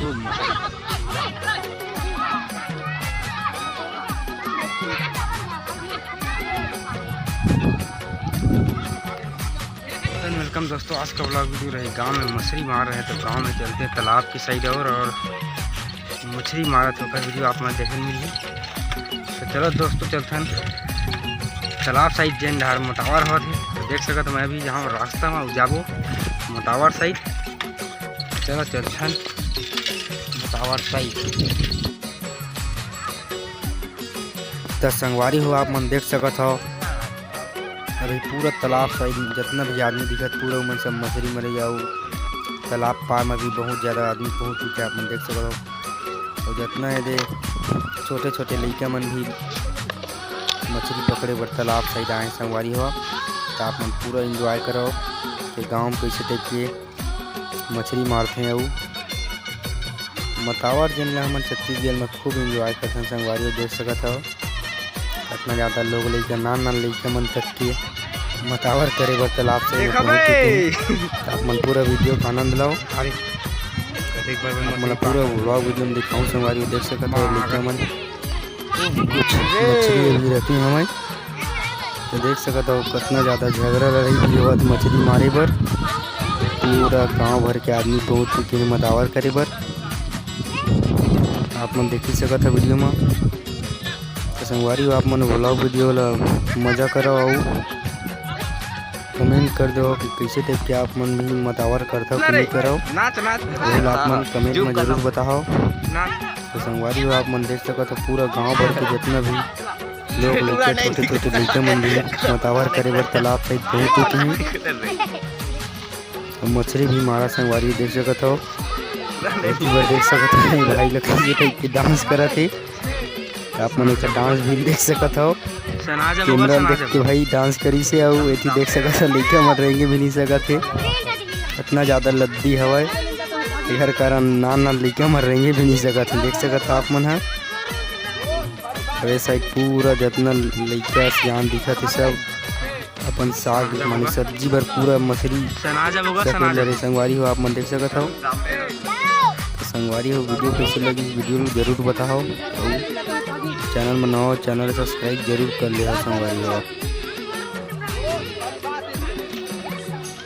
खूब मछली। वेलकम दोस्तों, आज का ब्लॉग वीडियो रहे गांव में मछली मार रहे हैं तो गांव में चलते हैं तालाब की साइड और मछली मारा तो का वीडियो आप मैं देखने मिली। तो चलो दोस्तों चलते हैं तालाब साइड जैन ढार मोटावर हो थे तो देख सकते मैं भी जहाँ रास्ता में जाबो मोटावर साइड। चलो चलते हैं मोटावर साइड। तो संगवारी हो आप मन देख सकत हो अभी पूरा तालाब साइड जितना भी आदमी दिखत पूरा मन सब मछली मरे जाओ। तालाब पार में भी बहुत ज़्यादा आदमी पहुँच चुके आप मन देख सकते हो। और जितना है दे छोटे छोटे लड़का मन भी मछली पकड़े बर तालाब साइड आए संगवारी हो। तो आप मन पूरा एंजॉय करो कि गाँव में कैसे टाइप के मछली मारते हैं। और मतावर जिन हम छत्तीसगढ़ में खूब एंजॉय करते हैं संगवारी देख सकते हो। इतना ज़्यादा लोग लड़का नान लड़का मन तक के मतावर करे बर तालाब से आप मन पूरा वीडियो का आनंद लो। मतलब पूरा व्लॉग वीडियो में दिखाऊँ संगवारी देख सकते हो। लड़का मन कुछ मछली भी रहती है हमें तो देख सकते हो कितना ज़्यादा झगड़ा रही हुआ मछली मारे बर। पूरा गांव भर के आदमी पहुँच चुके हैं मतावर करे बर। आप मन देख ही सकते वीडियो में। तो संगवारी आप मन व्लॉग वीडियो ला मजा करो और कमेंट कर दो कि कैसे टाइप के आप मन भी मतावर करते हो कि नहीं करो। आप मन कमेंट में जरूर बताओ। तो संगवारी आप मन देख सकते हो पूरा गांव भर के जितना भी लोग लड़के छोटे छोटे लड़के मन भी मतावर करे बर तालाब साइड पहुँच चुके हैं। तो मछली भी मारा संगवारी देख सकते हो। देख सकते हो भाई लोग टाइप के डांस करा थे। आप मन एक डांस भी देख सकते हो। कैमरा देख के भाई डांस करी से और एथी देख सकते हो लड़का मत रहेंगे भी नहीं सकते। इतना ज़्यादा लद्दी हवा हर कारण नान लड़का मर रहेंगे भी नहीं सकते देख सकते आप मन है। अरे साइड पूरा जितना लड़का सियान दिखा थे सब अपन साग माने सब्जी भर पूरा मछली संगवारी हो आप मन देख सकते हो। संगवारी हो वीडियो कैसे लगी वीडियो जरूर बताओ। चैनल में नया चैनल सब्सक्राइब जरूर कर ले संगवारी हो।